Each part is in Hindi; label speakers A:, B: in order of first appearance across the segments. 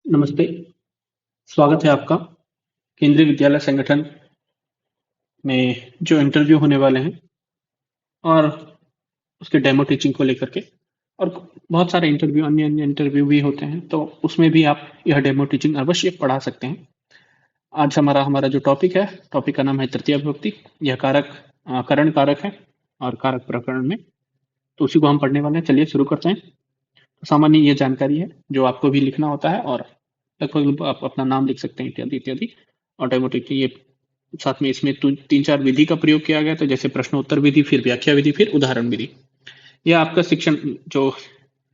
A: नमस्ते, स्वागत है आपका केंद्रीय विद्यालय संगठन में जो इंटरव्यू होने वाले हैं और उसके डेमो टीचिंग को लेकर के और बहुत सारे इंटरव्यू अन्य अन्य इंटरव्यू भी होते हैं, तो उसमें भी आप यह डेमो टीचिंग अवश्य पढ़ा सकते हैं। आज हमारा हमारा जो टॉपिक है, टॉपिक का नाम है तृतीया विभक्ति। यह करण कारक है और कारक प्रकरण में, तो उसी को हम पढ़ने वाले हैं। चलिए शुरू करते हैं। तो सामान्य ये जानकारी है जो आपको भी लिखना होता है और लगभग आप अपना नाम लिख सकते हैं इत्यादि इत्यादि। ऑटोमेटिक ये साथ में इसमें तीन चार विधि का प्रयोग किया गया, तो जैसे प्रश्नोत्तर विधि, फिर व्याख्या विधि, फिर उदाहरण विधि। यह आपका शिक्षण जो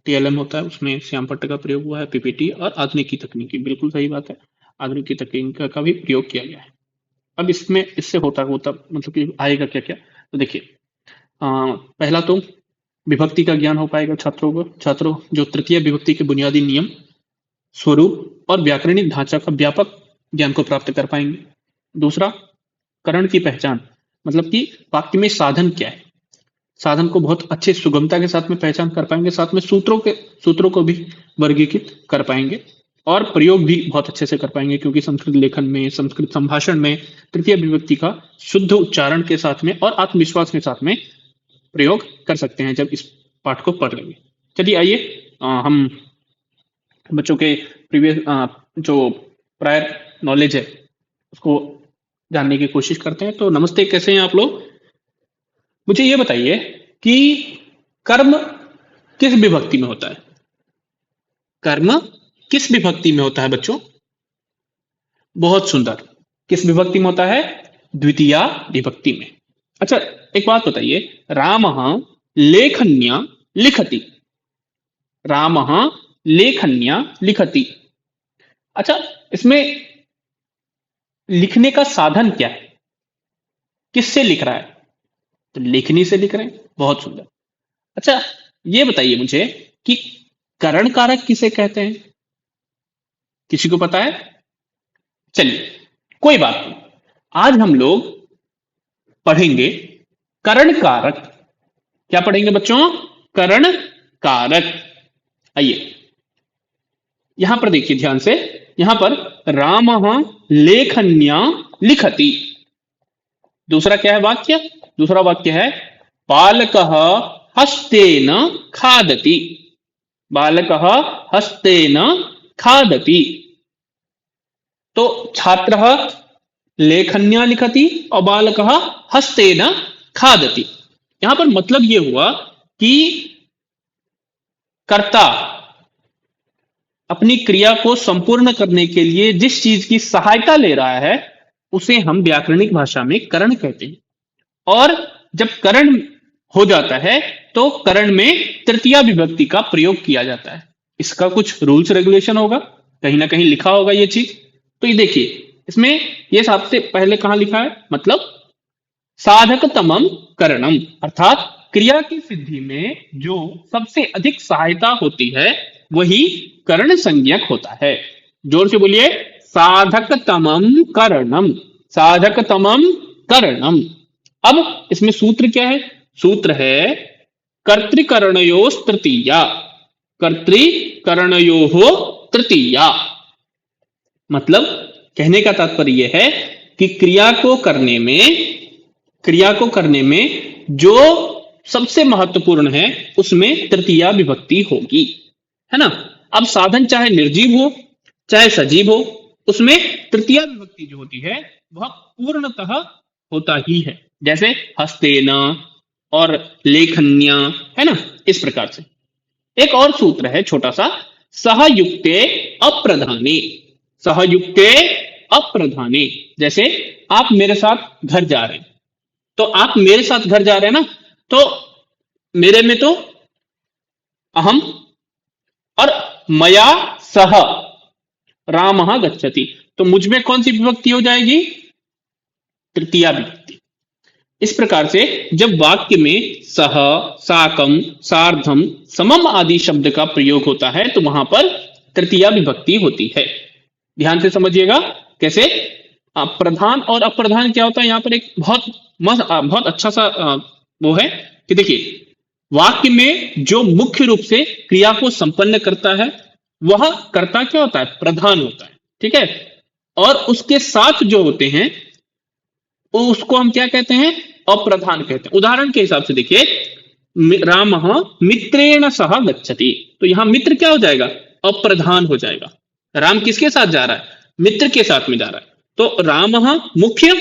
A: टीएलएम होता है उसमें श्याम पट्ट का प्रयोग हुआ है, पीपीटी और आधुनिक की तकनीकी। बिल्कुल सही बात है, आधुनिक की तकनीक का भी प्रयोग किया गया है। अब इसमें इससे होता होता मतलब कि आएगा क्या क्या, तो देखिए पहला तो विभक्ति का ज्ञान हो पाएगा छात्रों जो तृतीय विभक्ति के बुनियादी नियम, स्वरूप और व्याकरणिक ढांचा का व्यापक ज्ञान को प्राप्त कर पाएंगे। दूसरा, करण की पहचान, मतलब कि वाक्य में साधन क्या है, साधन को बहुत अच्छे सुगमता के साथ में पहचान कर पाएंगे। साथ में सूत्रों को भी वर्गीकृत कर पाएंगे और प्रयोग भी बहुत अच्छे से कर पाएंगे, क्योंकि संस्कृत लेखन में, संस्कृत संभाषण में तृतीय विभक्ति का शुद्ध उच्चारण के साथ में और आत्मविश्वास के साथ में प्रयोग कर सकते हैं जब इस पाठ को पढ़ लेंगे। चलिए आइए हम बच्चों के प्रीवियस जो प्रायर नॉलेज है उसको जानने की कोशिश करते हैं। तो नमस्ते, कैसे हैं आप लोग? मुझे ये बताइए कि कर्म किस विभक्ति में होता है? कर्म किस विभक्ति में होता है बच्चों? बहुत सुंदर, किस विभक्ति में होता है? द्वितीया विभक्ति में। अच्छा, एक बात बताइए, रामः लेखन्या लिखति, रामः लेखन्या लिखति। अच्छा, इसमें लिखने का साधन क्या है? किससे लिख रहा है? तो लेखनी से लिख रहे हैं। बहुत सुंदर। अच्छा, ये बताइए मुझे कि करण कारक किसे कहते हैं? किसी को पता है? चलिए कोई बात नहीं, आज हम लोग पढ़ेंगे करण कारक। क्या पढ़ेंगे बच्चों? करण कारक। आइए यहां पर देखिए ध्यान से, यहां पर रामः लेखन्या लिखति। दूसरा क्या है वाक्य? दूसरा वाक्य है बालकः हस्तेन खादति, बालकः हस्तेन खादति। तो छात्रः लेखन्या लिखति और बालकः हस्तेन खादति। यहां पर मतलब यह हुआ कि कर्ता अपनी क्रिया को संपूर्ण करने के लिए जिस चीज की सहायता ले रहा है उसे हम व्याकरणिक भाषा में करण कहते हैं। और जब करण हो जाता है तो करण में तृतीया विभक्ति का प्रयोग किया जाता है। इसका कुछ रूल्स रेगुलेशन होगा, कहीं ना कहीं लिखा होगा ये चीज। तो ये देखिए, इसमें ये सबसे पहले कहां लिखा है, मतलब साधकतमम करणम, अर्थात क्रिया की सिद्धि में जो सबसे अधिक सहायता होती है वही करण संज्ञक होता है। जोर से बोलिए, साधकतमम करणम, साधकतमम करणम। अब इसमें सूत्र क्या है? सूत्र है कर्तृकरणयोः तृतीया, कर्तृकरणयोः तृतीया। मतलब कहने का तात्पर्य यह है कि क्रिया को करने में जो सबसे महत्वपूर्ण है उसमें तृतीया विभक्ति होगी, है ना। अब साधन चाहे निर्जीव हो चाहे सजीव हो, उसमें तृतीया विभक्ति जो होती है वह पूर्णतः होता ही है, जैसे हस्तेन और लेखन्या, है ना। इस प्रकार से एक और सूत्र है छोटा सा, सहयुक्ते अप्रधाने, सहयुक्ते अप्रधाने। जैसे आप मेरे साथ घर जा रहे हैं, तो आप मेरे साथ घर जा रहे हैं ना, तो मेरे में तो अहम और मया सह रामः गच्छति, तो मुझ में कौन सी विभक्ति हो जाएगी? तृतीया विभक्ति। इस प्रकार से जब वाक्य में सह, साकम, सार्धम, समम आदि शब्द का प्रयोग होता है तो वहां पर तृतीया विभक्ति होती है। ध्यान से समझिएगा कैसे। प्रधान और अप्रधान क्या होता है, यहां पर एक बहुत अच्छा सा वो है कि देखिए, वाक्य में जो मुख्य रूप से क्रिया को संपन्न करता है वह कर्ता क्या होता है, प्रधान होता है, ठीक है। और उसके साथ जो होते हैं उसको हम क्या कहते हैं, अप्रधान कहते हैं। उदाहरण के हिसाब से देखिए, राम मित्रेण सह गच्छति, तो यहां मित्र क्या हो जाएगा, अप्रधान हो जाएगा। राम किसके साथ जा रहा है, मित्र के साथ में जा रहा है, तो राम मुख्य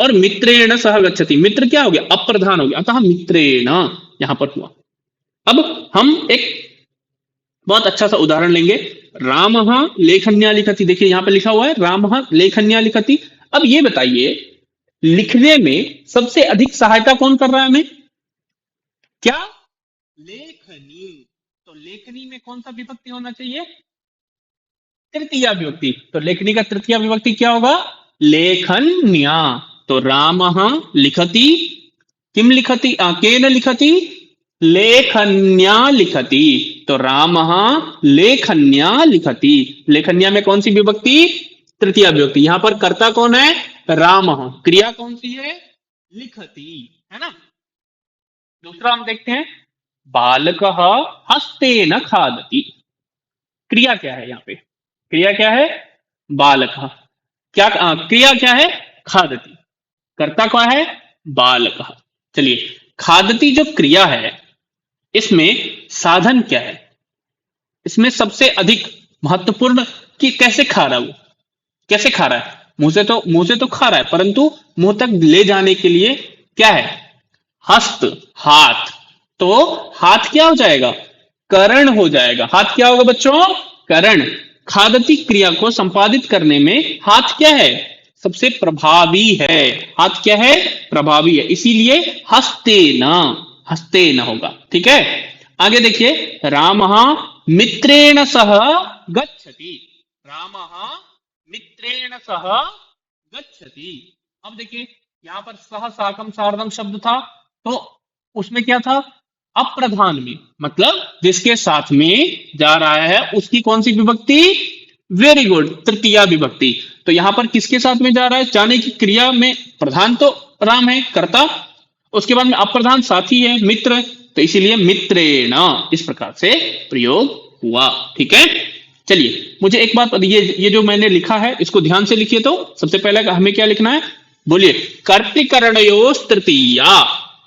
A: और मित्रेण सह गच्छति, मित्र क्या हो गया, अप्रधान हो गया, अतः मित्रेण यहां पर हुआ। अब हम एक बहुत अच्छा सा उदाहरण लेंगे। राम लेखन्या लिखति, देखिए यहां पर लिखा हुआ है राम लेखन्या लिखति। अब ये बताइए, लिखने में सबसे अधिक सहायता कौन कर रहा है हमें, क्या, लेखनी। तो लेखनी में कौन सा विभक्ति होना चाहिए, तृतीया विभक्ति। तो लेखनी का तृतीया विभक्ति क्या होगा, लेखन्या। तो राम लिखति, किम लिखति, केन लिखति, लेखन्या लिखति। तो राम लेखन्या लिखति, लेखन्या में कौन सी विभक्ति, तृतीया विभक्ति। यहां पर कर्ता कौन है, राम, क्रिया कौन सी है, लिखति, है ना। दूसरा हम देखते हैं, बालक हस्तेन खादति। क्रिया क्या है यहाँ पे, क्रिया क्या है, बालक, क्या क्रिया क्या है, खादति, कर्ता क्या है, बालक। चलिए, खादति जो क्रिया है इसमें साधन क्या है, इसमें सबसे अधिक महत्वपूर्ण कि कैसे खा रहा है वो, कैसे खा रहा है, मुंह से तो खा रहा है, परंतु मुंह तक ले जाने के लिए क्या है, हस्त, हाथ। तो हाथ क्या हो जाएगा, करण हो जाएगा। हाथ क्या होगा बच्चों, करण। खादती क्रिया को संपादित करने में हाथ क्या है, सबसे प्रभावी है। हाथ क्या है, प्रभावी है, इसीलिए हस्ते न होगा, ठीक है। आगे देखिए, राम मित्रेण सह गच्छति, राम मित्रेण सह गच्छति। अब देखिए, यहां पर सह साकम सार्धम शब्द था, तो उसमें क्या था, अप्रधान में, मतलब जिसके साथ में जा रहा है उसकी कौन सी विभक्ति, वेरी गुड, तृतीया विभक्ति। तो यहां पर किसके साथ में जा रहा है, जाने की क्रिया में प्रधान तो राम है, कर्ता, उसके बाद में अप्रधान साथी है, मित्र, तो इसीलिए मित्रेण इस प्रकार से प्रयोग हुआ, ठीक है। चलिए, मुझे एक बात, ये जो मैंने लिखा है इसको ध्यान से लिखिए। तो सबसे पहले हमें क्या लिखना है, बोलिए, कर्तृकरणयोस् तृतीया,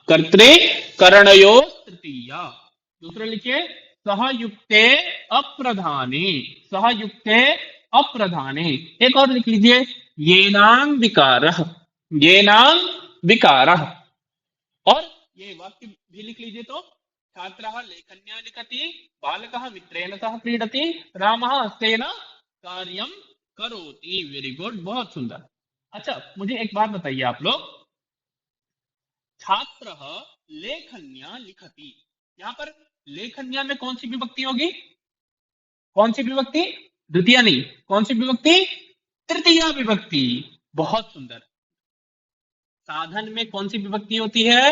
A: कर्तृकरणयोस् तृतीया। दूसरा लिखिए, सहयुक्ते अप्रधाने, सहयुक्ते अप्रधाने। एक और लिख लीजिए, येनां विकारः, येनां विकारः। और ये वाक्य भी लिख लीजिए, तो छात्रः लेखन्या लिखति, बालकः मित्रेण सह क्रीडति, रामः हस्तेन कार्यं करोति। वेरी गुड, बहुत सुंदर। अच्छा, मुझे एक बात बताइए आप लोग, छात्रः लेखन्या लिखति, यहां पर लेखन्या में कौन सी विभक्ति होगी, कौन सी विभक्ति, द्वितीय नहीं, कौन सी विभक्ति, तृतीया विभक्ति। बहुत सुंदर। साधन में कौन सी विभक्ति होती है,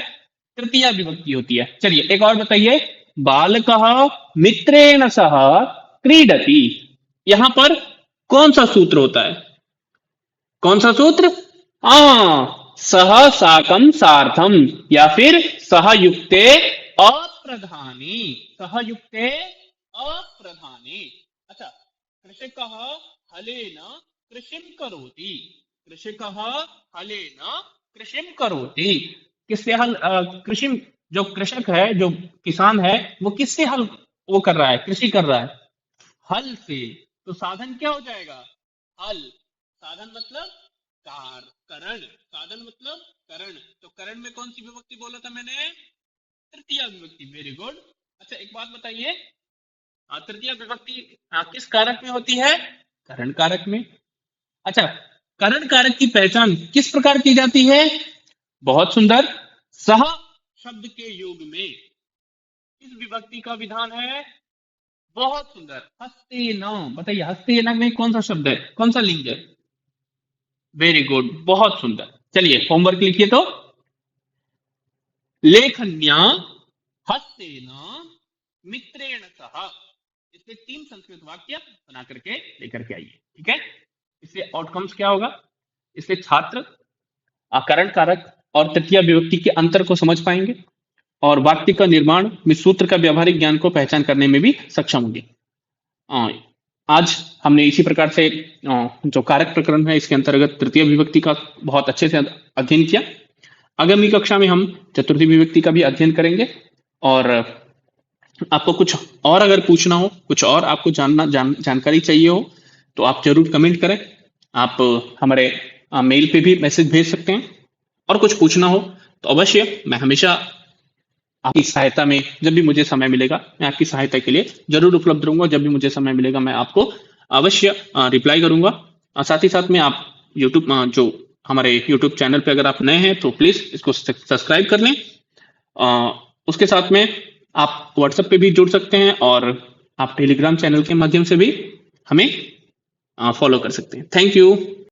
A: तृतीया विभक्ति होती है। चलिए, एक और बताइए, बालकः मित्रेण सह क्रीडति, यहां पर कौन सा सूत्र होता है, कौन सा सूत्र, सह साकम सार्थम, या फिर सहयुक्ते अप्रधाने, सहयुक्ते अप्रधाने। अच्छा, कृषकः हलेन कृषिं करोति, कृषकः हलेन कृषिं करोति, किससे हल, कृषि, जो कृषक है, जो किसान है, वो किससे हल वो कर रहा है, कृषि कर रहा है, हल से। तो साधन क्या हो जाएगा, हल। साधन मतलब करण, साधन मतलब करण। तो करण में कौन सी विभक्ति बोला था मैंने, तृतीया विभक्ति। Very good. अच्छा, एक बात बताइए, तृतीया विभक्ति किस कारक में होती है, करण कारक में। अच्छा, करण कारक की पहचान किस प्रकार की जाती है, बहुत सुंदर, सह शब्द के योग में किस विभक्ति का विधान है, बहुत सुंदर, हस्तेन। बताइए, हस्तेन में कौन सा शब्द है, कौन सा लिंग है, वेरी गुड, बहुत सुंदर। चलिए, होमवर्क लिखिए, तो लेखन्या हस्तेन मित्रेण सह, इससे 3 संस्कृत वाक्य बना करके लेकर के आइए, ठीक है। इससे आउटकम्स क्या होगा, इससे छात्र करण कारक और तृतीया विभक्ति के अंतर को समझ पाएंगे और वाक्य का निर्माण में सूत्र का व्यावहारिक ज्ञान को पहचान करने में भी सक्षम होंगे। आज हमने इसी प्रकार से जो कारक प्रकरण है इसके अंतर्गत तृतीय विभक्ति का बहुत अच्छे से अध्ययन किया। आगामी कक्षा में हम चतुर्थी विभक्ति का भी अध्ययन करेंगे। और आपको कुछ और अगर पूछना हो, कुछ और आपको जानकारी चाहिए हो, तो आप जरूर कमेंट करें। आप हमारे मेल पे भी मैसेज भेज सकते हैं। और कुछ पूछना हो तो अवश्य, मैं हमेशा आपकी सहायता में, जब भी मुझे समय मिलेगा, मैं आपकी सहायता के लिए जरूर उपलब्ध रहूंगा। जब भी मुझे समय मिलेगा मैं आपको अवश्य रिप्लाई करूंगा। साथ ही साथ में आप यूट्यूब जो हमारे यूट्यूब चैनल पे अगर आप नए हैं तो प्लीज इसको सब्सक्राइब कर लें। उसके साथ में आप व्हाट्सएप पे भी जुड़ सकते हैं और आप टेलीग्राम चैनल के माध्यम से भी हमें फॉलो कर सकते हैं। Thank you.